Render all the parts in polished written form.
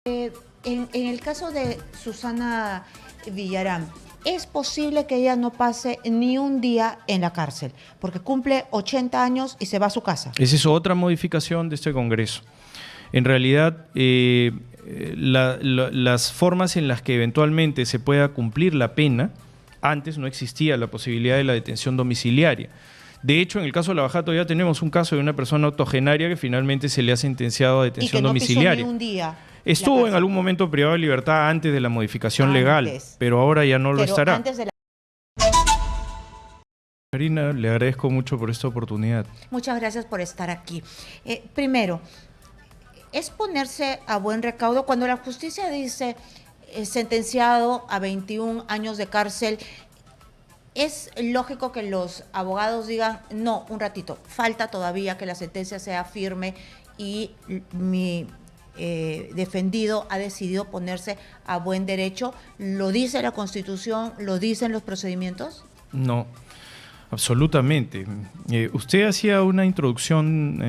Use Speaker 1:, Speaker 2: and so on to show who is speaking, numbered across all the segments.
Speaker 1: En el caso de Susana Villarán, es posible que ella no pase ni un día en la cárcel, porque cumple 80 años y se va a su casa.
Speaker 2: Esa es otra modificación de este Congreso. En realidad, las formas en las que eventualmente se pueda cumplir la pena, antes no existía la posibilidad de la detención domiciliaria. De hecho, en el caso de Lavajato ya tenemos un caso de una persona octogenaria que finalmente se le ha sentenciado a detención domiciliaria.
Speaker 1: Y que no pisó ni un día.
Speaker 2: Estuvo en algún momento privado de libertad antes de la modificación legal, pero ahora ya no lo estará. Karina, le agradezco mucho por esta oportunidad.
Speaker 1: Muchas gracias por estar aquí. Primero, es ponerse a buen recaudo cuando la justicia dice sentenciado a 21 años de cárcel. Es lógico que los abogados digan, no, un ratito, falta todavía que la sentencia sea firme y mi defendido ha decidido ponerse a buen derecho. ¿Lo dice la Constitución? ¿Lo dicen los procedimientos?
Speaker 2: No, absolutamente. Usted hacía una introducción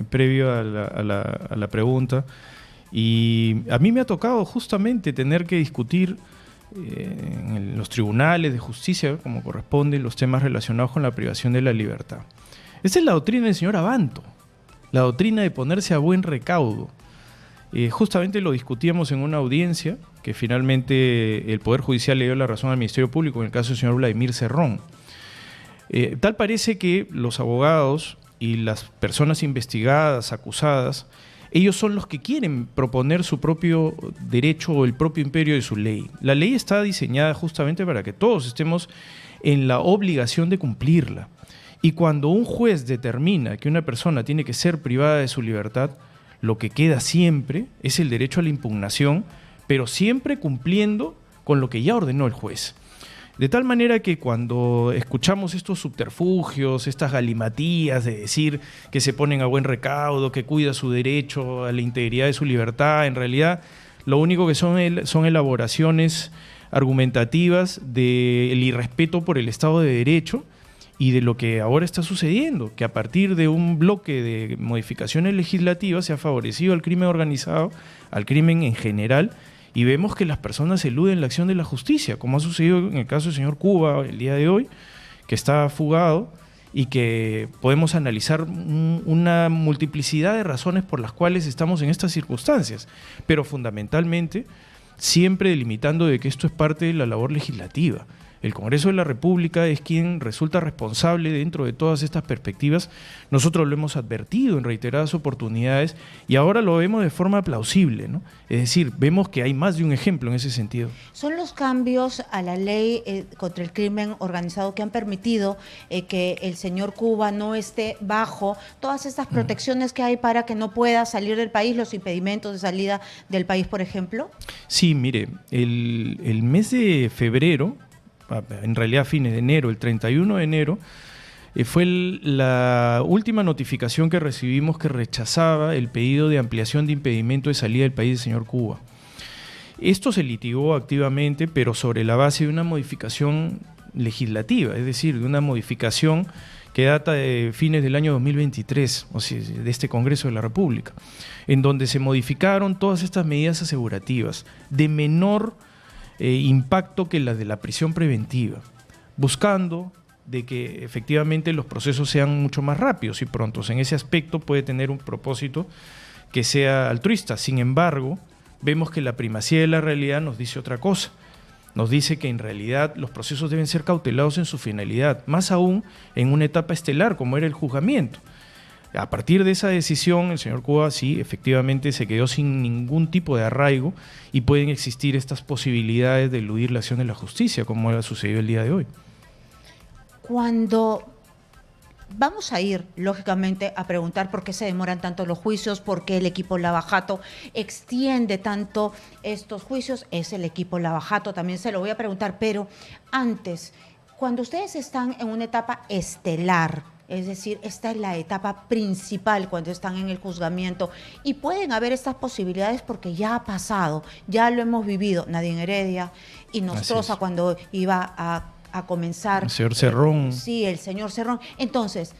Speaker 2: previo a la pregunta y a mí me ha tocado justamente tener que discutir en los tribunales de justicia, como corresponde, los temas relacionados con la privación de la libertad. Esa es la doctrina del señor Abanto, la doctrina de ponerse a buen recaudo. Justamente lo discutíamos en una audiencia que finalmente el Poder Judicial le dio la razón al Ministerio Público en el caso del señor Vladimir Cerrón. Tal parece que los abogados y las personas investigadas, acusadas, ellos son los que quieren proponer su propio derecho o el propio imperio de su ley. La ley está diseñada justamente para que todos estemos en la obligación de cumplirla. Y cuando un juez determina que una persona tiene que ser privada de su libertad, lo que queda siempre es el derecho a la impugnación, pero siempre cumpliendo con lo que ya ordenó el juez. De tal manera que cuando escuchamos estos subterfugios, estas galimatías de decir que se ponen a buen recaudo, que cuida su derecho a la integridad de su libertad, en realidad lo único que son elaboraciones argumentativas del irrespeto por el Estado de Derecho y de lo que ahora está sucediendo, que a partir de un bloque de modificaciones legislativas se ha favorecido al crimen organizado, al crimen en general, y vemos que las personas eluden la acción de la justicia, como ha sucedido en el caso del señor Cuba el día de hoy, que está fugado y que podemos analizar una multiplicidad de razones por las cuales estamos en estas circunstancias, pero fundamentalmente siempre delimitando de que esto es parte de la labor legislativa. El Congreso de la República es quien resulta responsable dentro de todas estas perspectivas. Nosotros lo hemos advertido en reiteradas oportunidades y ahora lo vemos de forma plausible, ¿no? Es decir, vemos que hay más de un ejemplo en ese sentido.
Speaker 1: ¿Son los cambios a la ley contra el crimen organizado que han permitido que el señor Cuba no esté bajo todas estas protecciones que hay para que no pueda salir del país, los impedimentos de salida del país, por ejemplo?
Speaker 2: Sí, mire, el mes de febrero, en realidad fines de enero, el 31 de enero, fue la última notificación que recibimos que rechazaba el pedido de ampliación de impedimento de salida del país del señor Cuba. Esto se litigó activamente, pero sobre la base de una modificación legislativa, es decir, de una modificación que data de fines del año 2023, o sea, de este Congreso de la República, en donde se modificaron todas estas medidas asegurativas de menor impacto que las de la prisión preventiva, buscando de que efectivamente los procesos sean mucho más rápidos y prontos. En ese aspecto puede tener un propósito que sea altruista. Sin embargo, vemos que la primacía de la realidad nos dice otra cosa. Nos dice que en realidad los procesos deben ser cautelados en su finalidad, más aún en una etapa estelar como era el juzgamiento. A partir de esa decisión, el señor Cuba sí, efectivamente se quedó sin ningún tipo de arraigo y pueden existir estas posibilidades de eludir la acción de la justicia, como ha sucedido el día de hoy.
Speaker 1: Cuando vamos a ir, lógicamente, a preguntar por qué se demoran tanto los juicios, por qué el equipo Lavajato extiende tanto estos juicios, es el equipo Lavajato, también se lo voy a preguntar, pero antes, cuando ustedes están en una etapa estelar, es decir, esta es la etapa principal cuando están en el juzgamiento y pueden haber estas posibilidades porque ya ha pasado, ya lo hemos vivido, Nadine Heredia y Nostroza cuando iba a comenzar.
Speaker 2: El señor Cerrón.
Speaker 1: Sí, el señor Cerrón. Entonces,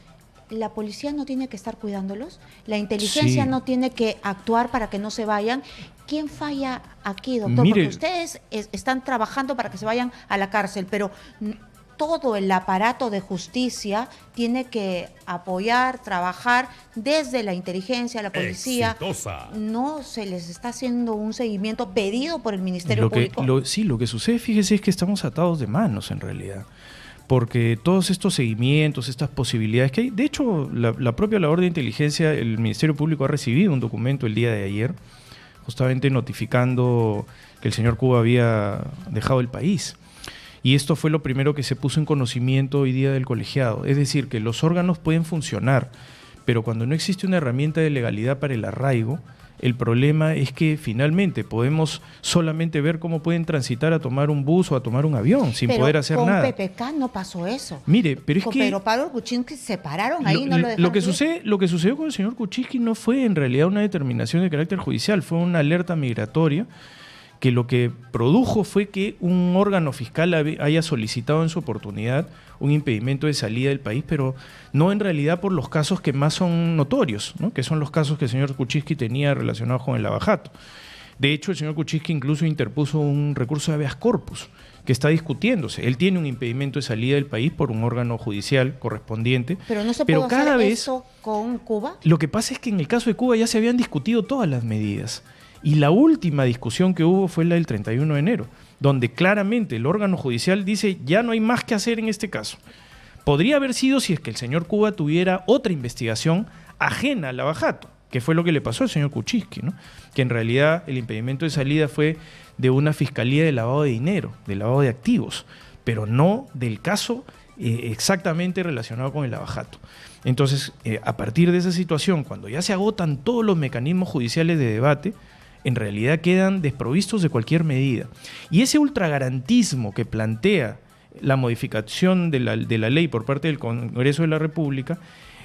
Speaker 1: ¿la policía no tiene que estar cuidándolos? ¿La inteligencia no tiene que actuar para que no se vayan? ¿Quién falla aquí, doctor?
Speaker 2: Mire,
Speaker 1: porque ustedes están trabajando para que se vayan a la cárcel, pero todo el aparato de justicia tiene que apoyar, trabajar desde la inteligencia, la policía.
Speaker 3: Exitosa.
Speaker 1: No se les está haciendo un seguimiento pedido por el Ministerio Público.
Speaker 2: Lo que sucede, fíjese, es que estamos atados de manos en realidad. Porque todos estos seguimientos, estas posibilidades que hay, de hecho, la propia labor de inteligencia, el Ministerio Público ha recibido un documento el día de ayer, justamente notificando que el señor Cuba había dejado el país. Y esto fue lo primero que se puso en conocimiento hoy día del colegiado. Es decir, que los órganos pueden funcionar, pero cuando no existe una herramienta de legalidad para el arraigo, el problema es que finalmente podemos solamente ver cómo pueden transitar a tomar un bus o a tomar un avión sin poder hacer nada.
Speaker 1: Con PPK no pasó eso.
Speaker 2: Mire, pero es
Speaker 1: con
Speaker 2: que...
Speaker 1: Pedro Pablo Kuczynski se pararon ahí, no lo dejaron.
Speaker 2: Lo que sucedió con el señor Kuczynski no fue en realidad una determinación de carácter judicial, fue una alerta migratoria que lo que produjo fue que un órgano fiscal haya solicitado en su oportunidad un impedimento de salida del país, pero no en realidad por los casos que más son notorios, ¿no? Que son los casos que el señor Kuczynski tenía relacionados con el lavajato. De hecho, el señor Kuczynski incluso interpuso un recurso de habeas corpus que está discutiéndose. Él tiene un impedimento de salida del país por un órgano judicial correspondiente.
Speaker 1: Pero no se puede hacer eso con Cuba.
Speaker 2: Lo que pasa es que en el caso de Cuba ya se habían discutido todas las medidas. Y la última discusión que hubo fue la del 31 de enero, donde claramente el órgano judicial dice ya no hay más que hacer en este caso. Podría haber sido si es que el señor Cuba tuviera otra investigación ajena al lavajato, que fue lo que le pasó al señor Kuczynski, ¿no? Que en realidad el impedimento de salida fue de una fiscalía de lavado de dinero, de lavado de activos, pero no del caso exactamente relacionado con el lavajato. Entonces, a partir de esa situación, cuando ya se agotan todos los mecanismos judiciales de debate, en realidad quedan desprovistos de cualquier medida. Y ese ultragarantismo que plantea la modificación de la ley por parte del Congreso de la República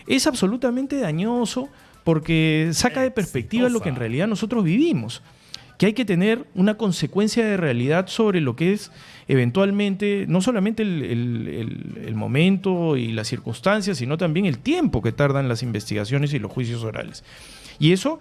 Speaker 2: es absolutamente dañoso porque saca de perspectiva lo que en realidad nosotros vivimos, que hay que tener una consecuencia de realidad sobre lo que es eventualmente, no solamente el momento y las circunstancias, sino también el tiempo que tardan las investigaciones y los juicios orales. Y eso...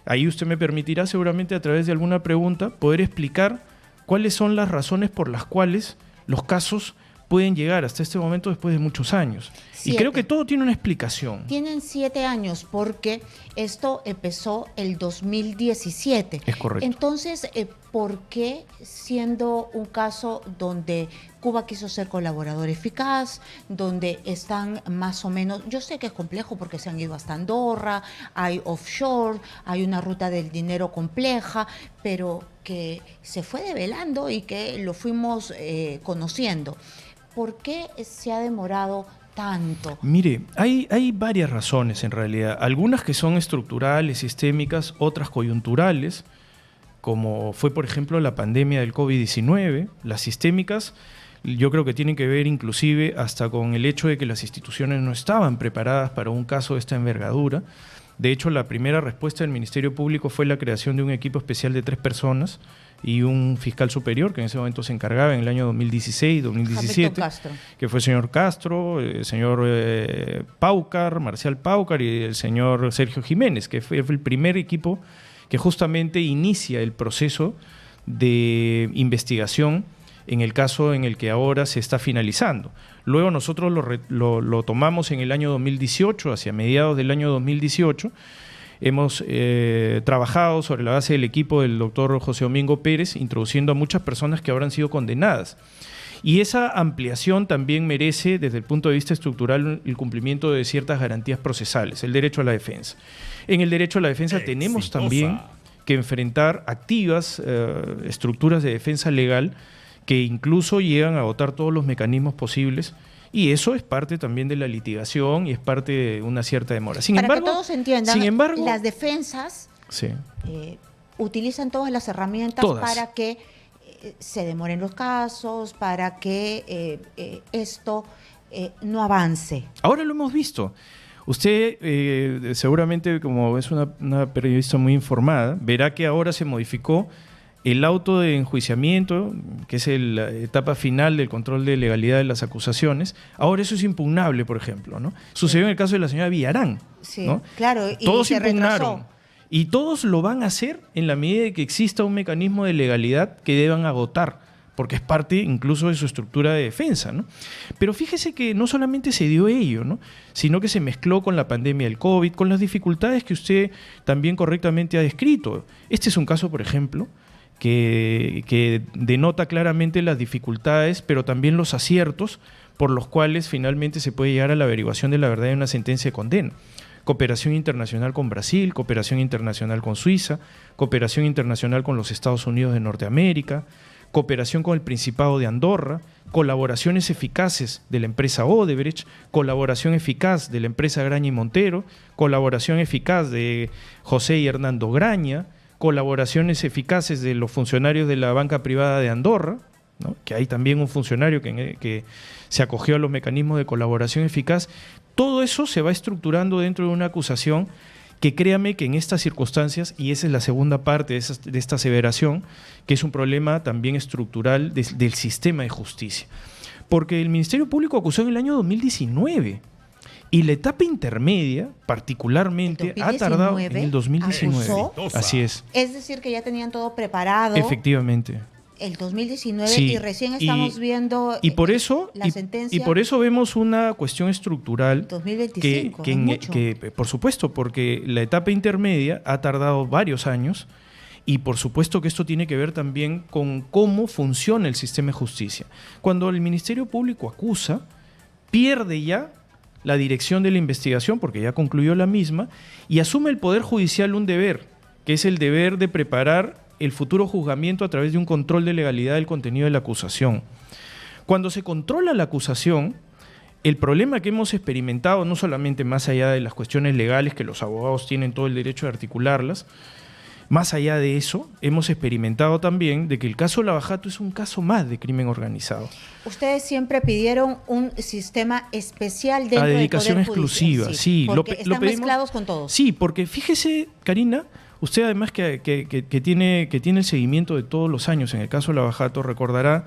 Speaker 2: Ahí usted me permitirá seguramente a través de alguna pregunta poder explicar cuáles son las razones por las cuales los casos pueden llegar hasta este momento después de muchos años.
Speaker 1: 7.
Speaker 2: Y creo que todo tiene una explicación.
Speaker 1: Tienen 7 años porque esto empezó el 2017.
Speaker 2: Es correcto.
Speaker 1: Entonces, ¿por qué siendo un caso donde Cuba quiso ser colaborador eficaz, donde están más o menos, yo sé que es complejo porque se han ido hasta Andorra, hay offshore, hay una ruta del dinero compleja, pero que se fue develando y que lo fuimos conociendo? ¿Por qué se ha demorado tanto?
Speaker 2: Mire, hay varias razones en realidad, algunas que son estructurales, sistémicas, otras coyunturales, como fue por ejemplo la pandemia del COVID-19. Las sistémicas yo creo que tienen que ver inclusive hasta con el hecho de que las instituciones no estaban preparadas para un caso de esta envergadura. De hecho, la primera respuesta del Ministerio Público fue la creación de un equipo especial de 3 personas y un fiscal superior que en ese momento se encargaba en el año 2016, 2017, que fue el señor Castro, el señor Paucar, Marcial Paucar y el señor Sergio Jiménez, que fue el primer equipo que justamente inicia el proceso de investigación en el caso en el que ahora se está finalizando. Luego nosotros lo tomamos en el año 2018, hacia mediados del año 2018. Hemos trabajado sobre la base del equipo del doctor José Domingo Pérez, introduciendo a muchas personas que habrán sido condenadas. Y esa ampliación también merece, desde el punto de vista estructural, el cumplimiento de ciertas garantías procesales, el derecho a la defensa. En el derecho a la defensa tenemos también que enfrentar activas estructuras de defensa legal que incluso llegan a agotar todos los mecanismos posibles, y eso es parte también de la litigación y es parte de una cierta demora.
Speaker 1: Para que todos entiendan, las defensas
Speaker 2: sí,
Speaker 1: utilizan todas las herramientas para que se demoren los casos, para que esto no avance.
Speaker 2: Ahora lo hemos visto. Usted seguramente, como es una periodista muy informada, verá que ahora se modificó el auto de enjuiciamiento, que es la etapa final del control de legalidad de las acusaciones. Ahora eso es impugnable, por ejemplo, ¿no? Sucedió en el caso de la señora Villarán,
Speaker 1: sí,
Speaker 2: ¿no?
Speaker 1: Claro, y
Speaker 2: todos
Speaker 1: se
Speaker 2: impugnaron.
Speaker 1: retrasó.
Speaker 2: Y todos lo van a hacer en la medida de que exista un mecanismo de legalidad que deban agotar, porque es parte incluso de su estructura de defensa, ¿no? Pero fíjese que no solamente se dio ello, ¿no? Sino que se mezcló con la pandemia del COVID, con las dificultades que usted también correctamente ha descrito. Este es un caso, por ejemplo, que denota claramente las dificultades, pero también los aciertos por los cuales finalmente se puede llegar a la averiguación de la verdad en una sentencia de condena. Cooperación internacional con Brasil, cooperación internacional con Suiza, cooperación internacional con los Estados Unidos de Norteamérica, cooperación con el Principado de Andorra, colaboraciones eficaces de la empresa Odebrecht, colaboración eficaz de la empresa Graña y Montero, colaboración eficaz de José y Hernando Graña, colaboraciones eficaces de los funcionarios de la banca privada de Andorra, ¿no? Que hay también un funcionario que se acogió a los mecanismos de colaboración eficaz. Todo eso se va estructurando dentro de una acusación que, créame que en estas circunstancias, y esa es la segunda parte de esta aseveración, que es un problema también estructural del sistema de justicia. Porque el Ministerio Público acusó en el año 2019 y la etapa intermedia, particularmente, ha tardado en el 2019.
Speaker 1: ¿Acusó?
Speaker 2: Así es.
Speaker 1: Es decir, que ya tenían todo preparado.
Speaker 2: Efectivamente.
Speaker 1: El 2019
Speaker 2: Sí,
Speaker 1: y recién estamos viendo
Speaker 2: y por eso,
Speaker 1: la sentencia.
Speaker 2: y por eso vemos una cuestión estructural
Speaker 1: 2025,
Speaker 2: que,
Speaker 1: es mucho.
Speaker 2: por supuesto, porque la etapa intermedia ha tardado varios años y por supuesto que esto tiene que ver también con cómo funciona el sistema de justicia. Cuando el Ministerio Público acusa, pierde ya la dirección de la investigación porque ya concluyó la misma y asume el Poder Judicial un deber, que es el deber de preparar el futuro juzgamiento a través de un control de legalidad del contenido de la acusación. Cuando se controla la acusación, el problema que hemos experimentado, no solamente más allá de las cuestiones legales, que los abogados tienen todo el derecho de articularlas, más allá de eso, hemos experimentado también de que el caso Lavajato es un caso más de crimen organizado.
Speaker 1: Ustedes siempre pidieron un sistema especial dentro
Speaker 2: a
Speaker 1: del
Speaker 2: dedicación
Speaker 1: Poder
Speaker 2: exclusiva,
Speaker 1: Judicial,
Speaker 2: sí.
Speaker 1: porque
Speaker 2: Lo
Speaker 1: están
Speaker 2: pedimos,
Speaker 1: mezclados con todos.
Speaker 2: Sí, porque fíjese, Karina, usted además que tiene el seguimiento de todos los años en el caso Lavajato, recordará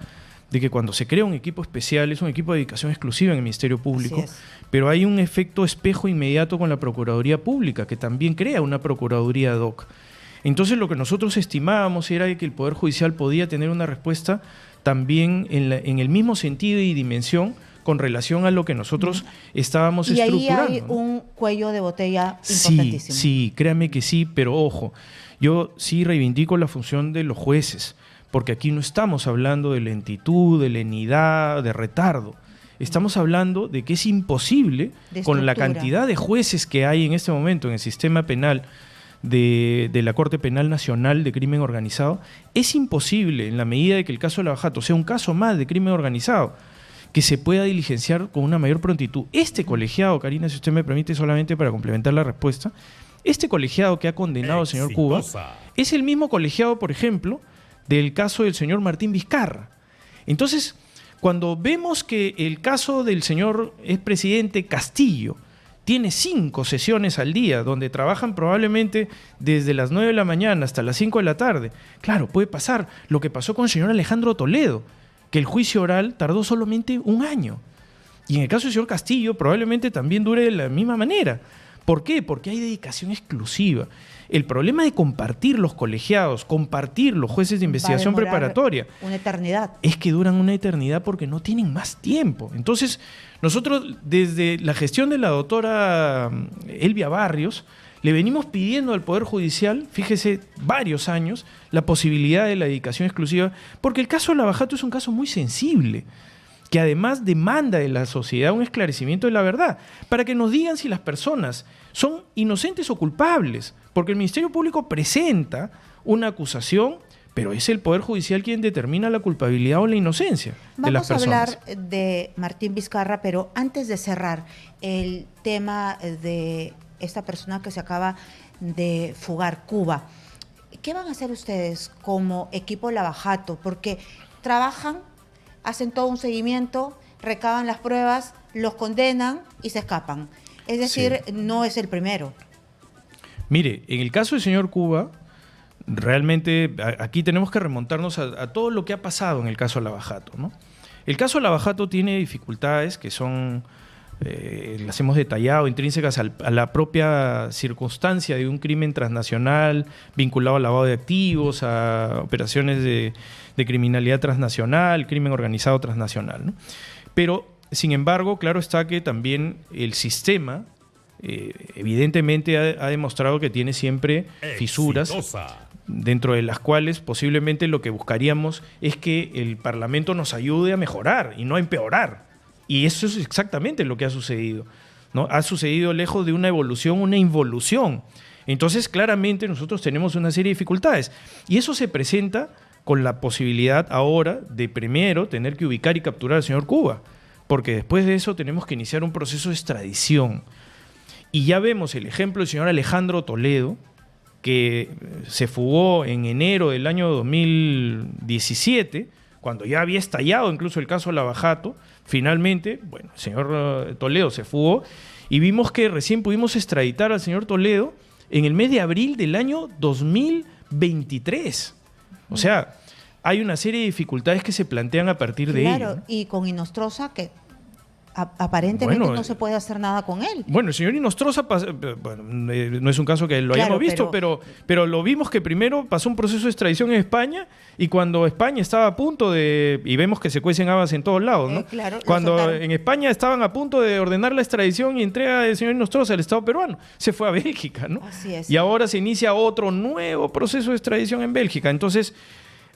Speaker 2: de que cuando se crea un equipo especial es un equipo de dedicación exclusiva en el Ministerio Público, pero hay un efecto espejo inmediato con la Procuraduría Pública, que también crea una Procuraduría ad hoc. Entonces lo que nosotros estimábamos era que el Poder Judicial podía tener una respuesta también en el mismo sentido y dimensión con relación a lo que nosotros estábamos estructurando.
Speaker 1: Y ahí hay un cuello de botella
Speaker 2: Sí,
Speaker 1: importantísimo.
Speaker 2: sí, créame que sí, pero ojo, yo sí reivindico la función de los jueces, porque aquí no estamos hablando de lentitud, de lenidad, de retardo. Estamos hablando de que es imposible, con la cantidad de jueces que hay en este momento en el sistema penal de la Corte Penal Nacional de Crimen Organizado, es imposible, en la medida de que el caso de Lavajato sea un caso más de crimen organizado, que se pueda diligenciar con una mayor prontitud. Este colegiado, Karina, si usted me permite solamente para complementar la respuesta, este colegiado que ha condenado al señor Cuba es el mismo colegiado, por ejemplo, del caso del señor Martín Vizcarra. Entonces, cuando vemos que el caso del señor expresidente Castillo tiene 5 sesiones al día, donde trabajan probablemente desde las 9 de la mañana hasta las 5 de la tarde, claro, puede pasar lo que pasó con el señor Alejandro Toledo, que el juicio oral tardó solamente 1 año. Y en el caso del señor Castillo probablemente también dure de la misma manera. ¿Por qué? Porque hay dedicación exclusiva. El problema de compartir los colegiados, compartir los jueces de investigación preparatoria,
Speaker 1: una eternidad,
Speaker 2: es que duran una eternidad porque no tienen más tiempo. Entonces, nosotros desde la gestión de la doctora Elvia Barrios, le venimos pidiendo al Poder Judicial, fíjese, varios años, la posibilidad de la dedicación exclusiva, porque el caso de Lavajato es un caso muy sensible, que además demanda de la sociedad un esclarecimiento de la verdad, para que nos digan si las personas son inocentes o culpables, porque el Ministerio Público presenta una acusación, pero es el Poder Judicial quien determina la culpabilidad o la inocencia de las personas.
Speaker 1: Vamos a hablar de Martín Vizcarra, pero antes de cerrar el tema de esta persona que se acaba de fugar, Cuba, ¿qué van a hacer ustedes como equipo Lavajato? Porque trabajan, hacen todo un seguimiento, recaban las pruebas, los condenan y se escapan. Es decir, sí, no es el primero.
Speaker 2: Mire, en el caso del señor Cuba, realmente aquí tenemos que remontarnos a todo lo que ha pasado en el caso Lavajato, ¿no? El caso Lavajato tiene dificultades que son las hemos detallado, intrínsecas a la propia circunstancia de un crimen transnacional vinculado al lavado de activos, a operaciones de criminalidad transnacional, crimen organizado transnacional, ¿no? Pero, sin embargo, claro está que también el sistema evidentemente ha demostrado que tiene siempre fisuras, dentro de las cuales posiblemente lo que buscaríamos es que el Parlamento nos ayude a mejorar y no a empeorar. Y eso es exactamente lo que ha sucedido, ¿no? Ha sucedido lejos de una evolución, una involución. Entonces, claramente nosotros tenemos una serie de dificultades. Y eso se presenta con la posibilidad ahora de primero tener que ubicar y capturar al señor Cuba, porque después de eso tenemos que iniciar un proceso de extradición. Y ya vemos el ejemplo del señor Alejandro Toledo, que se fugó en enero del año 2017, cuando ya había estallado incluso el caso Lavajato. Finalmente, bueno, el señor Toledo se fugó y vimos que recién pudimos extraditar al señor Toledo en el mes de abril del año 2023. O sea, hay una serie de dificultades que se plantean a partir de ello.
Speaker 1: Claro, y con Inostroza que aparentemente no se puede hacer nada con él.
Speaker 2: Bueno, el señor Inostroza, bueno, no es un caso que lo hayamos visto, pero lo vimos que primero pasó un proceso de extradición en España, y cuando España estaba a punto de, y vemos que se cuecen habas en todos lados, ¿no? Cuando en España estaban a punto de ordenar la extradición y entrega del señor Inostroza al Estado peruano, se fue a Bélgica, ¿no?
Speaker 1: Así es.
Speaker 2: Y ahora se inicia otro nuevo proceso de extradición en Bélgica. Entonces,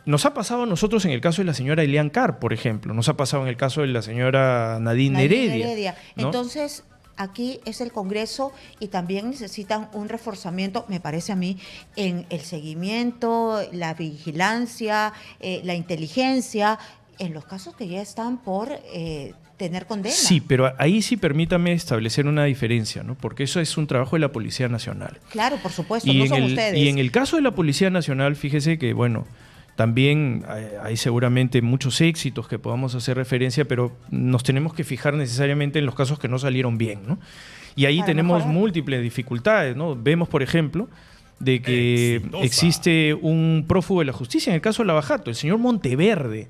Speaker 2: nos ha pasado a nosotros en el caso de la señora Elian Carr, por ejemplo. Nos ha pasado en el caso de la señora Nadine Heredia, ¿no?
Speaker 1: Entonces, aquí es el Congreso y también necesitan un reforzamiento, me parece a mí, en el seguimiento, la vigilancia, la inteligencia, en los casos que ya están por tener condena.
Speaker 2: Sí, pero ahí sí permítame establecer una diferencia, ¿no? Porque eso es un trabajo de la Policía Nacional.
Speaker 1: Claro, por supuesto, no son ustedes.
Speaker 2: Y en el caso de la Policía Nacional, fíjese que, bueno, también hay seguramente muchos éxitos que podamos hacer referencia, pero nos tenemos que fijar necesariamente en los casos que no salieron bien, ¿no? Y ahí tenemos múltiples dificultades, ¿no? Vemos, por ejemplo, de que existe un prófugo de la justicia, en el caso de Lavajato, el señor Monteverde,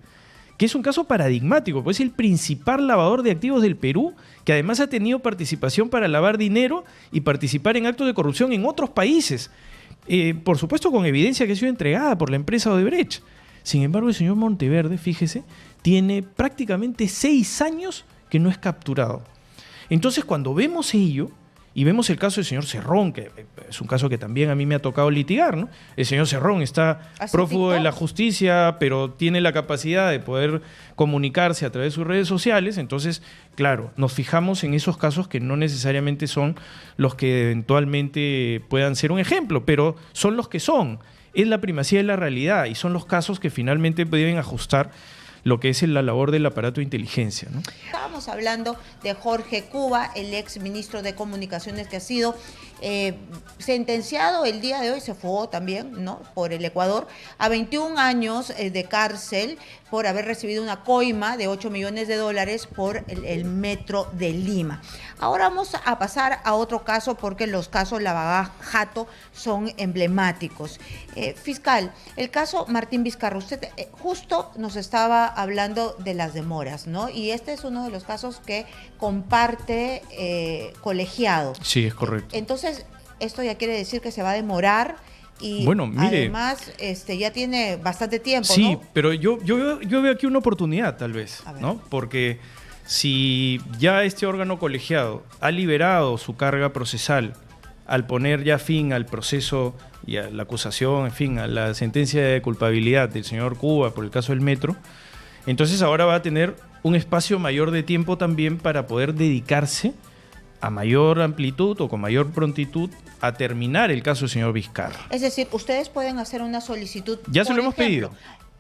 Speaker 2: que es un caso paradigmático, pues es el principal lavador de activos del Perú, que además ha tenido participación para lavar dinero y participar en actos de corrupción en otros países. Por supuesto con evidencia que ha sido entregada por la empresa Odebrecht. Sin embargo, el señor Monteverde, fíjese, tiene prácticamente 6 años que no es capturado. Entonces, cuando vemos ello, y vemos el caso del señor Cerrón, que es un caso que también a mí me ha tocado litigar, ¿no? El señor Cerrón está prófugo de la justicia, pero tiene la capacidad de poder comunicarse a través de sus redes sociales. Entonces, claro, nos fijamos en esos casos que no necesariamente son los que eventualmente puedan ser un ejemplo, pero son los que son. Es la primacía de la realidad y son los casos que finalmente deben ajustar lo que es la labor del aparato de inteligencia, ¿no?
Speaker 1: Estábamos hablando de Jorge Cuba, el ex ministro de Comunicaciones, que ha sido sentenciado el día de hoy, se fugó también, ¿no?, por el Ecuador, a 21 años de cárcel por haber recibido una coima de $8 millones por el Metro de Lima. Ahora vamos a pasar a otro caso, porque los casos Lavajato son emblemáticos. Fiscal, el caso Martín Vizcarra, usted justo nos estaba hablando de las demoras, ¿no? Y este es uno de los casos que comparte colegiado.
Speaker 2: Sí, es correcto.
Speaker 1: Entonces, esto ya quiere decir que se va a demorar y
Speaker 2: bueno, mire,
Speaker 1: además ya tiene bastante tiempo,
Speaker 2: sí,
Speaker 1: ¿no?
Speaker 2: pero yo veo aquí una oportunidad, tal vez, ¿no? Porque si ya este órgano colegiado ha liberado su carga procesal al poner ya fin al proceso y a la acusación, en fin, a la sentencia de culpabilidad del señor Cuba por el caso del Metro, entonces ahora va a tener un espacio mayor de tiempo también para poder dedicarse a mayor amplitud o con mayor prontitud a terminar el caso del señor Vizcarra.
Speaker 1: Es decir, ustedes pueden hacer una solicitud.
Speaker 2: Ya se lo hemos pedido.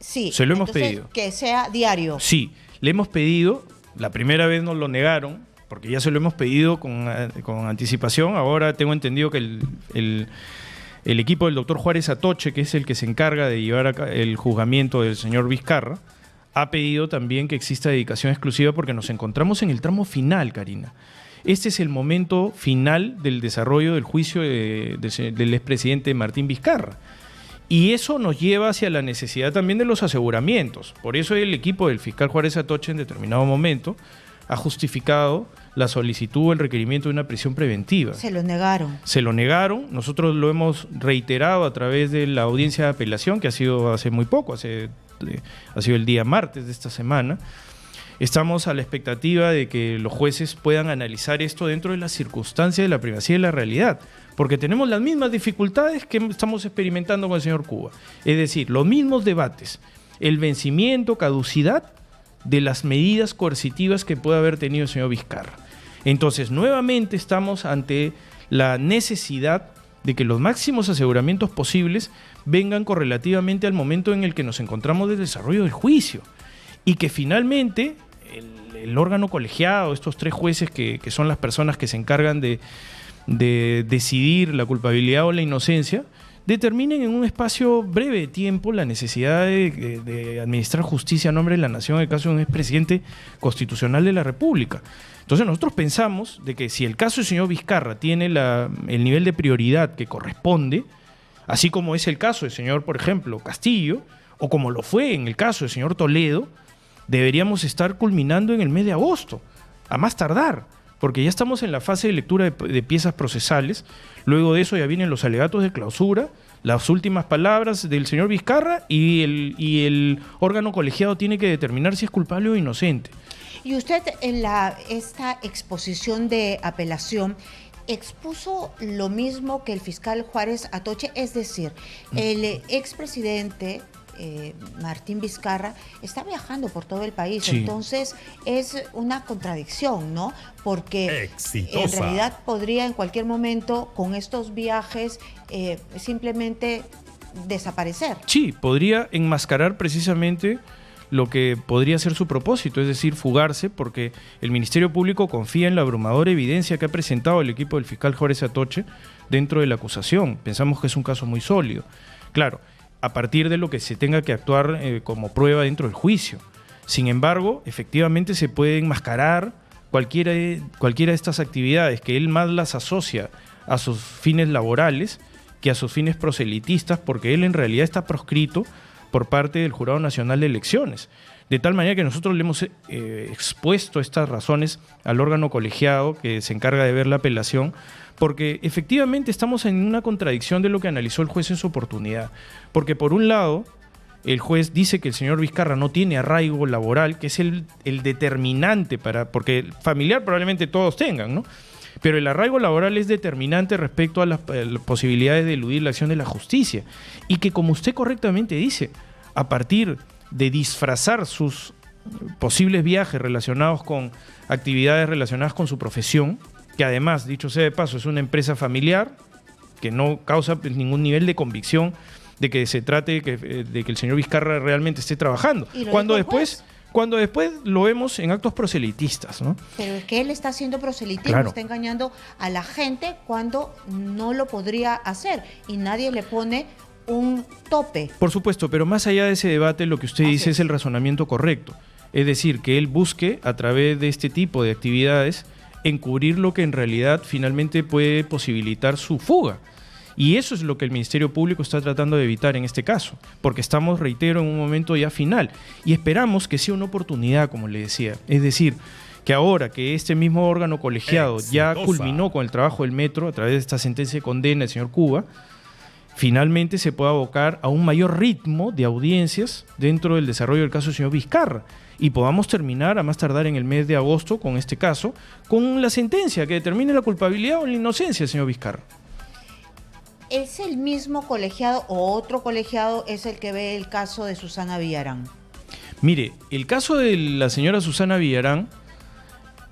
Speaker 1: Sí.
Speaker 2: Se lo hemos pedido.
Speaker 1: Que sea diario.
Speaker 2: Sí, le hemos pedido. La primera vez nos lo negaron, porque ya se lo hemos pedido con anticipación. Ahora tengo entendido que el equipo del doctor Juárez Atoche, que es el que se encarga de llevar el juzgamiento del señor Vizcarra, ha pedido también que exista dedicación exclusiva, porque nos encontramos en el tramo final, Karina. Este es el momento final del desarrollo del juicio del expresidente Martín Vizcarra. Y eso nos lleva hacia la necesidad también de los aseguramientos. Por eso el equipo del fiscal Juárez Atoche en determinado momento ha justificado la solicitud o el requerimiento de una prisión preventiva.
Speaker 1: Se lo negaron.
Speaker 2: Se lo negaron, nosotros lo hemos reiterado a través de la audiencia de apelación, que ha sido hace muy poco, ha sido el día martes de esta semana. Estamos a la expectativa de que los jueces puedan analizar esto dentro de las circunstancias de la primacía y la realidad, porque tenemos las mismas dificultades que estamos experimentando con el señor Cuba. Es decir, los mismos debates, el vencimiento, caducidad de las medidas coercitivas que puede haber tenido el señor Vizcarra. Entonces, nuevamente estamos ante la necesidad de que los máximos aseguramientos posibles vengan correlativamente al momento en el que nos encontramos del desarrollo del juicio, y que finalmente el órgano colegiado, estos 3 jueces que son las personas que se encargan de decidir la culpabilidad o la inocencia, determinen en un espacio breve de tiempo la necesidad de administrar justicia a nombre de la nación en el caso de un expresidente constitucional de la República. Entonces nosotros pensamos de que si el caso del señor Vizcarra tiene el nivel de prioridad que corresponde, así como es el caso del señor, por ejemplo, Castillo, o como lo fue en el caso del señor Toledo, deberíamos estar culminando en el mes de agosto, a más tardar, porque ya estamos en la fase de lectura de piezas procesales. Luego de eso ya vienen los alegatos de clausura, las últimas palabras del señor Vizcarra, y el órgano colegiado tiene que determinar si es culpable o inocente.
Speaker 1: Y usted en esta exposición de apelación expuso lo mismo que el fiscal Juárez Atoche, es decir, el expresidente Martín Vizcarra está viajando por todo el país, sí. Entonces es una contradicción, ¿no? Porque en realidad podría en cualquier momento con estos viajes simplemente desaparecer.
Speaker 2: Sí, podría enmascarar precisamente lo que podría ser su propósito, es decir, fugarse, porque el Ministerio Público confía en la abrumadora evidencia que ha presentado el equipo del fiscal Juárez Atoche dentro de la acusación. Pensamos que es un caso muy sólido. Claro, a partir de lo que se tenga que actuar como prueba dentro del juicio. Sin embargo, efectivamente se puede enmascarar cualquiera de estas actividades, que él más las asocia a sus fines laborales que a sus fines proselitistas, porque él en realidad está proscrito por parte del Jurado Nacional de Elecciones. De tal manera que nosotros le hemos expuesto estas razones al órgano colegiado que se encarga de ver la apelación, porque efectivamente estamos en una contradicción de lo que analizó el juez en su oportunidad. Porque por un lado, el juez dice que el señor Vizcarra no tiene arraigo laboral, que es el determinante porque familiar probablemente todos tengan, ¿no? Pero el arraigo laboral es determinante respecto a las posibilidades de eludir la acción de la justicia. Y que, como usted correctamente dice, a partir de disfrazar sus posibles viajes relacionados con actividades relacionadas con su profesión, que además, dicho sea de paso, es una empresa familiar que no causa ningún nivel de convicción de que se trate de que el señor Vizcarra realmente esté trabajando. Cuando después lo vemos en actos proselitistas, ¿no?
Speaker 1: Pero es que él está haciendo proselitismo, claro. Está engañando a la gente cuando no lo podría hacer y nadie le pone un tope.
Speaker 2: Por supuesto, pero más allá de ese debate, lo que usted dice es el razonamiento correcto. Es decir, que él busque a través de este tipo de actividades encubrir lo que en realidad finalmente puede posibilitar su fuga. Y eso es lo que el Ministerio Público está tratando de evitar en este caso, porque estamos, reitero, en un momento ya final y esperamos que sea una oportunidad, como le decía. Es decir, que ahora que este mismo órgano colegiado ya culminó con el trabajo del metro a través de esta sentencia de condena del señor Cuba, finalmente se pueda abocar a un mayor ritmo de audiencias dentro del desarrollo del caso del señor Vizcarra y podamos terminar a más tardar en el mes de agosto con este caso, con la sentencia que determine la culpabilidad o la inocencia del señor Vizcarra.
Speaker 1: ¿Es el mismo colegiado o otro colegiado es el que ve el caso de Susana Villarán?
Speaker 2: Mire, el caso de la señora Susana Villarán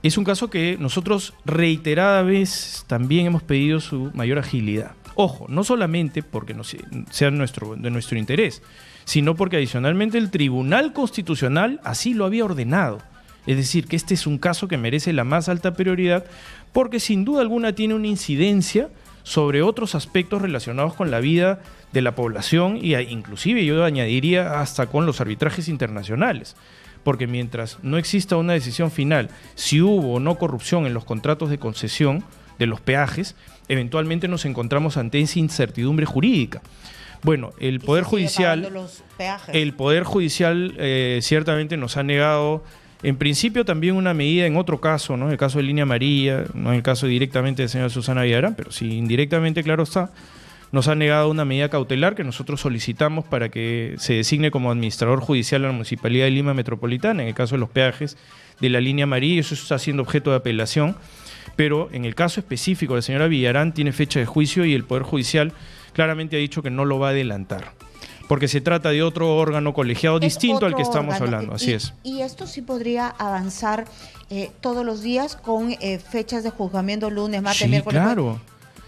Speaker 2: es un caso que nosotros reiterada vez también hemos pedido su mayor agilidad. Ojo, no solamente porque no sea de nuestro interés, sino porque adicionalmente el Tribunal Constitucional así lo había ordenado. Es decir, que este es un caso que merece la más alta prioridad porque sin duda alguna tiene una incidencia sobre otros aspectos relacionados con la vida de la población y inclusive yo añadiría hasta con los arbitrajes internacionales. Porque mientras no exista una decisión final si hubo o no corrupción en los contratos de concesión de los peajes, eventualmente nos encontramos ante esa incertidumbre jurídica. Bueno, el Poder Judicial ciertamente nos ha negado En principio también una medida en otro caso, ¿no? En el caso de Línea Amarilla, no en el caso directamente de la señora Susana Villarán, pero sí indirectamente, claro está, nos ha negado una medida cautelar que nosotros solicitamos para que se designe como administrador judicial a la Municipalidad de Lima Metropolitana, en el caso de los peajes de la Línea Amarilla, eso está siendo objeto de apelación, pero en el caso específico de la señora Villarán tiene fecha de juicio y el Poder Judicial claramente ha dicho que no lo va a adelantar, porque se trata de otro órgano colegiado distinto al que estamos hablando, así es.
Speaker 1: Y esto sí podría avanzar todos los días con fechas de juzgamiento lunes, martes,
Speaker 2: Sí,
Speaker 1: miércoles.
Speaker 2: claro.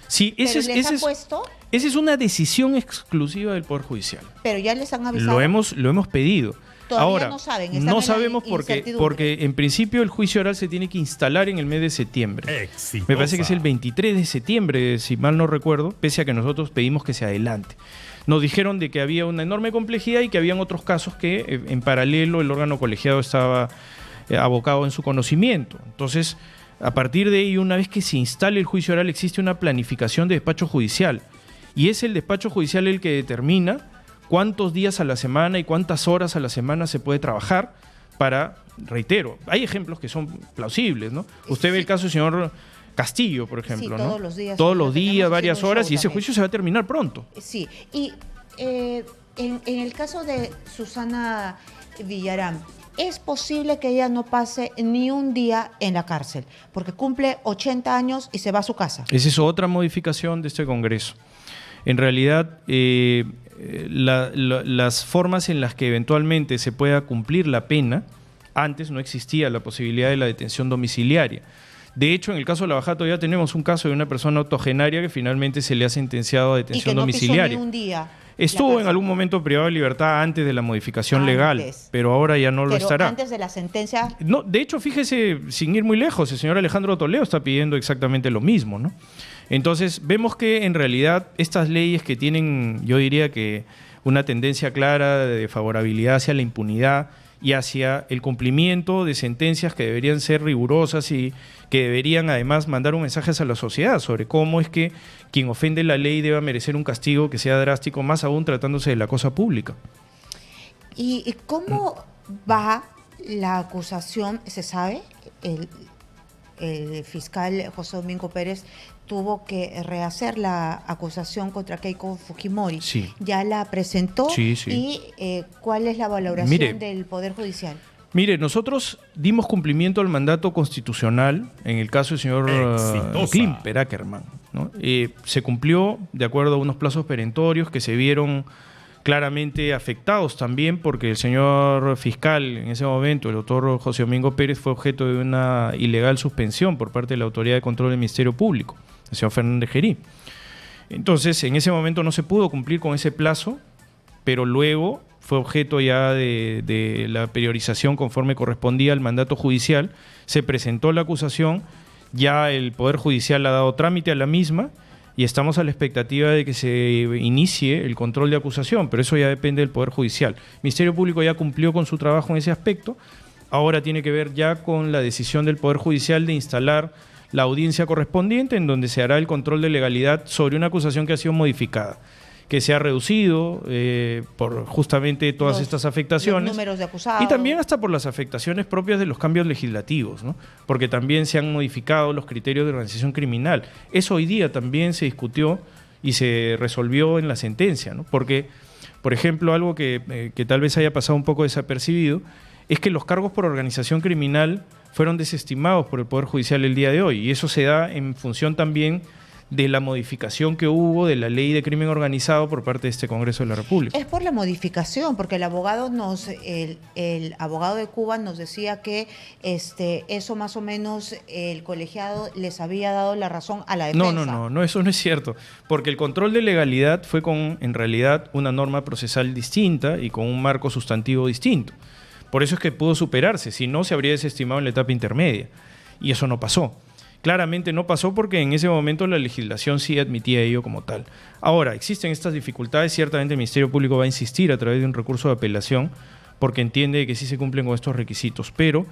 Speaker 2: Sí,
Speaker 1: Pero les ha puesto,
Speaker 2: esa es una decisión exclusiva del Poder Judicial.
Speaker 1: pero ya les han avisado.
Speaker 2: Lo hemos pedido.
Speaker 1: Todavía
Speaker 2: Ahora,
Speaker 1: no saben, están en
Speaker 2: no
Speaker 1: la
Speaker 2: sabemos
Speaker 1: incertidumbre.
Speaker 2: porque en principio el juicio oral se tiene que instalar en el mes de septiembre.
Speaker 3: Exitosa.
Speaker 2: Me parece que es el 23 de septiembre, si mal no recuerdo, pese a que nosotros pedimos que se adelante. Nos dijeron de que había una enorme complejidad y que habían otros casos que en paralelo el órgano colegiado estaba abocado en su conocimiento. Entonces, a partir de ahí, una vez que se instale el juicio oral, existe una planificación de despacho judicial. Y es el despacho judicial el que determina cuántos días a la semana y cuántas horas a la semana se puede trabajar para, reitero, hay ejemplos que son plausibles, ¿no? Usted ve el caso del señor Castillo, por ejemplo,
Speaker 1: Sí,
Speaker 2: ¿no?
Speaker 1: todos los días.
Speaker 2: Todos los
Speaker 1: Lo teníamos
Speaker 2: días,
Speaker 1: haciendo
Speaker 2: varias
Speaker 1: un
Speaker 2: horas,
Speaker 1: show
Speaker 2: y ese
Speaker 1: también.
Speaker 2: juicio se va a terminar pronto.
Speaker 1: Sí, y en el caso de Susana Villarán, es posible que ella no pase ni un día en la cárcel, porque cumple 80 años y se va a su casa.
Speaker 2: Esa es otra modificación de este Congreso. En realidad, las formas en las que eventualmente se pueda cumplir la pena, antes no existía la posibilidad de la detención domiciliaria. De hecho, en el caso de Lavajato ya tenemos un caso de una persona octogenaria que finalmente se le ha sentenciado a
Speaker 1: Y
Speaker 2: detención
Speaker 1: que no
Speaker 2: domiciliaria.
Speaker 1: pisó ni un día.
Speaker 2: Estuvo
Speaker 1: la
Speaker 2: en
Speaker 1: cárcel.
Speaker 2: algún momento privado de libertad antes de la modificación legal,
Speaker 1: Antes.
Speaker 2: pero ahora ya no lo
Speaker 1: Pero
Speaker 2: estará.
Speaker 1: antes de la sentencia,
Speaker 2: No, de hecho, fíjese, sin ir muy lejos, el señor Alejandro Toledo está pidiendo exactamente lo mismo, ¿no? Entonces, vemos que en realidad estas leyes que tienen, yo diría que una tendencia clara de favorabilidad hacia la impunidad y hacia el cumplimiento de sentencias que deberían ser rigurosas y que deberían además mandar un mensaje a la sociedad sobre cómo es que quien ofende la ley debe merecer un castigo que sea drástico, más aún tratándose de la cosa pública.
Speaker 1: ¿y cómo va la acusación? ¿Se sabe? El fiscal José Domingo Pérez tuvo que rehacer la acusación contra Keiko Fujimori.
Speaker 2: Sí.
Speaker 1: Ya la presentó.
Speaker 2: Sí, sí.
Speaker 1: ¿Y cuál es la valoración
Speaker 2: Mire,
Speaker 1: del Poder Judicial?
Speaker 2: Mire, nosotros dimos cumplimiento al mandato constitucional en el caso del señor
Speaker 3: Exitosa.
Speaker 2: Klimper Ackerman, ¿no? Se cumplió de acuerdo a unos plazos perentorios que se vieron claramente afectados también porque el señor fiscal en ese momento, el doctor José Domingo Pérez, fue objeto de una ilegal suspensión por parte de la Autoridad de Control del Ministerio Público, el señor Fernández Gerí. Entonces, en ese momento no se pudo cumplir con ese plazo, pero luego fue objeto ya de la priorización conforme correspondía al mandato judicial, se presentó la acusación, ya el Poder Judicial ha dado trámite a la misma y estamos a la expectativa de que se inicie el control de acusación, pero eso ya depende del Poder Judicial. El Ministerio Público ya cumplió con su trabajo en ese aspecto, ahora tiene que ver ya con la decisión del Poder Judicial de instalar la audiencia correspondiente en donde se hará el control de legalidad sobre una acusación que ha sido modificada, que se ha reducido por justamente todas estas afectaciones.
Speaker 1: Los números de acusados.
Speaker 2: Y también hasta por las afectaciones propias de los cambios legislativos, ¿no? Porque también se han modificado los criterios de organización criminal. Eso hoy día también se discutió y se resolvió en la sentencia, ¿no? Porque, por ejemplo, algo que tal vez haya pasado un poco desapercibido es que los cargos por organización criminal fueron desestimados por el Poder Judicial el día de hoy, y eso se da en función también de la modificación que hubo de la ley de crimen organizado por parte de este Congreso de la República.
Speaker 1: Es por la modificación, porque el abogado el abogado de Cuba nos decía que eso más o menos el colegiado les había dado la razón a la defensa.
Speaker 2: No, eso no es cierto, porque el control de legalidad fue con, en realidad, una norma procesal distinta y con un marco sustantivo distinto. Por eso es que pudo superarse, si no se habría desestimado en la etapa intermedia, y eso no pasó. Claramente no pasó porque en ese momento la legislación sí admitía ello como tal. Ahora, existen estas dificultades, ciertamente el Ministerio Público va a insistir a través de un recurso de apelación porque entiende que sí se cumplen con estos requisitos, pero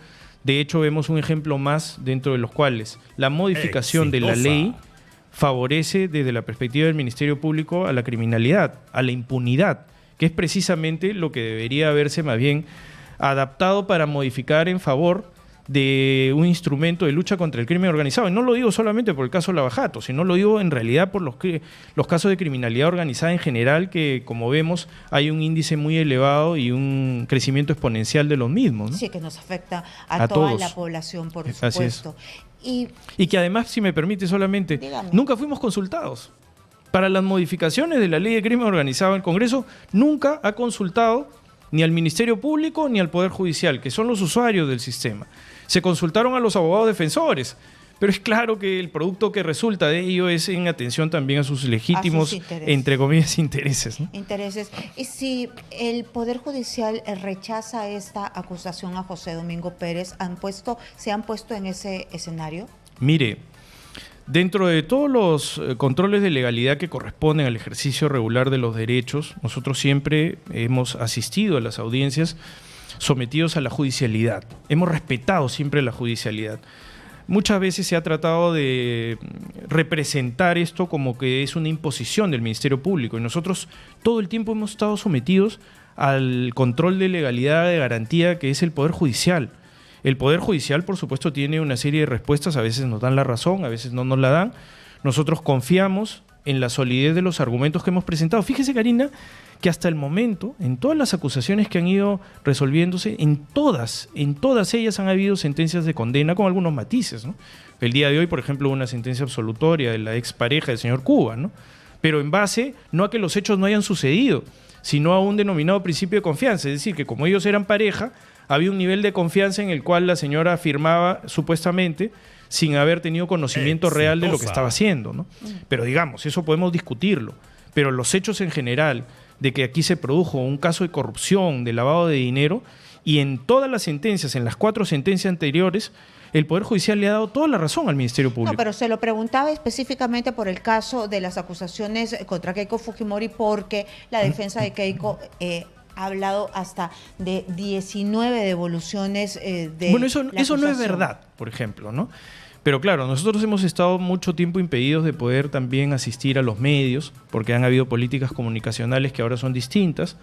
Speaker 2: de hecho vemos un ejemplo más dentro de los cuales la modificación de la ley favorece desde la perspectiva del Ministerio Público a la criminalidad, a la impunidad, que es precisamente lo que debería verse más bien adaptado para modificar en favor de un instrumento de lucha contra el crimen organizado. Y no lo digo solamente por el caso Lavajato, sino lo digo en realidad por los casos de criminalidad organizada en general, que como vemos hay un índice muy elevado y un crecimiento exponencial de los mismos, ¿no?
Speaker 1: Sí, que nos afecta a toda
Speaker 2: todos.
Speaker 1: la población, por
Speaker 2: Así es.
Speaker 1: supuesto. Y
Speaker 2: que además, si me permite solamente,
Speaker 1: dígame.
Speaker 2: nunca fuimos consultados. Para las modificaciones de la ley de crimen organizado, el Congreso nunca ha consultado ni al Ministerio Público ni al Poder Judicial, que son los usuarios del sistema. Se consultaron a los abogados defensores, pero es claro que el producto que resulta de ello es en atención también a sus legítimos, entre comillas, intereses, ¿no?
Speaker 1: Intereses. Y si el Poder Judicial rechaza esta acusación a José Domingo Pérez, ¿se han puesto en ese escenario?
Speaker 2: Mire, dentro de todos los controles de legalidad que corresponden al ejercicio regular de los derechos, nosotros siempre hemos asistido a las audiencias sometidos a la judicialidad. Hemos respetado siempre la judicialidad. Muchas veces se ha tratado de representar esto como que es una imposición del Ministerio Público, y nosotros todo el tiempo hemos estado sometidos al control de legalidad, de garantía, que es el Poder Judicial. El Poder Judicial, por supuesto, tiene una serie de respuestas, a veces nos dan la razón, a veces no nos la dan. Nosotros confiamos en la solidez de los argumentos que hemos presentado. Fíjese, Karina, que hasta el momento, en todas las acusaciones que han ido resolviéndose, en todas ellas han habido sentencias de condena con algunos matices, ¿no? El día de hoy, por ejemplo, hubo una sentencia absolutoria de la expareja del señor Cuba, ¿no? Pero en base no a que los hechos no hayan sucedido, sino a un denominado principio de confianza. Es decir, que como ellos eran pareja, había un nivel de confianza en el cual la señora afirmaba supuestamente sin haber tenido conocimiento real de lo que estaba haciendo, ¿no? Pero digamos, eso podemos discutirlo. Pero los hechos en general, de que aquí se produjo un caso de corrupción, de lavado de dinero, y en todas las sentencias, en las 4 sentencias anteriores, el Poder Judicial le ha dado toda la razón al Ministerio Público.
Speaker 1: No, pero se lo preguntaba específicamente por el caso de las acusaciones contra Keiko Fujimori, porque la defensa de Keiko ha hablado hasta de 19 devoluciones de
Speaker 2: Bueno, eso no es
Speaker 1: acusación.
Speaker 2: verdad, por ejemplo, ¿no? Pero claro, nosotros hemos estado mucho tiempo impedidos de poder también asistir a los medios, porque han habido políticas comunicacionales que ahora son distintas.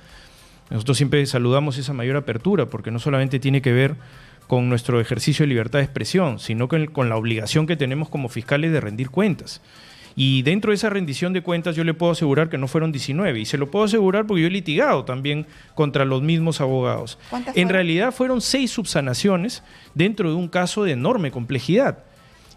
Speaker 2: Nosotros siempre saludamos esa mayor apertura, porque no solamente tiene que ver con nuestro ejercicio de libertad de expresión, sino con la obligación que tenemos como fiscales de rendir cuentas. Y dentro de esa rendición de cuentas yo le puedo asegurar que no fueron 19, y se lo puedo asegurar porque yo he litigado también contra los mismos abogados.
Speaker 1: ¿Cuántas
Speaker 2: En
Speaker 1: fueron?
Speaker 2: realidad fueron 6 subsanaciones dentro de un caso de enorme complejidad.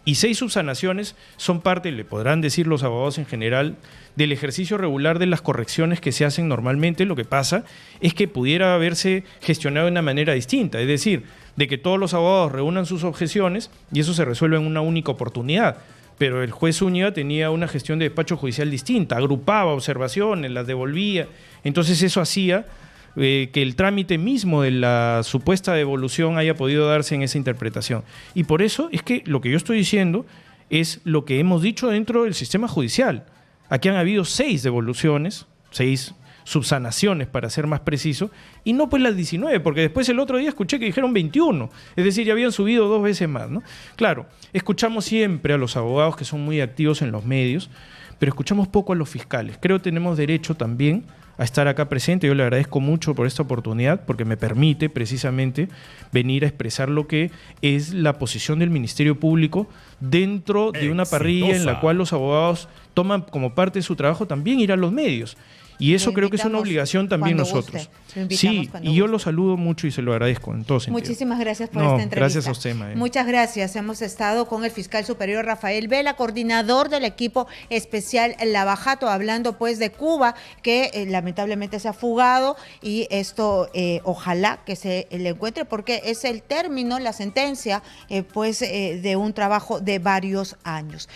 Speaker 2: Y 6 subsanaciones son parte, le podrán decir los abogados en general, del ejercicio regular de las correcciones que se hacen normalmente. Lo que pasa es que pudiera haberse gestionado de una manera distinta, es decir, de que todos los abogados reúnan sus objeciones y eso se resuelve en una única oportunidad. Pero el juez Zúñiga tenía una gestión de despacho judicial distinta, agrupaba observaciones, las devolvía. Entonces eso hacía que el trámite mismo de la supuesta devolución haya podido darse en esa interpretación. Y por eso es que lo que yo estoy diciendo es lo que hemos dicho dentro del sistema judicial. Aquí han habido 6 devoluciones, 6 subsanaciones para ser más preciso, y no pues las 19, porque después el otro día escuché que dijeron 21, es decir, ya habían subido 2 veces más, ¿no? Claro, escuchamos siempre a los abogados que son muy activos en los medios, pero escuchamos poco a los fiscales. Creo que tenemos derecho también a estar acá presente. Yo le agradezco mucho por esta oportunidad, porque me permite precisamente venir a expresar lo que es la posición del Ministerio Público dentro de una parrilla en la cual los abogados toman como parte de su trabajo también ir a los medios. Y eso creo que es una obligación también nosotros. Sí, y yo lo saludo mucho y se lo agradezco en todo sentido.
Speaker 1: Muchísimas gracias por esta entrevista.
Speaker 2: Gracias a usted, Mael.
Speaker 1: Muchas gracias. Hemos estado con el fiscal superior Rafael Vela, coordinador del equipo especial Lavajato, hablando pues de Cuba, que lamentablemente se ha fugado, y esto ojalá que se le encuentre, porque es el término, la sentencia de un trabajo de varios años.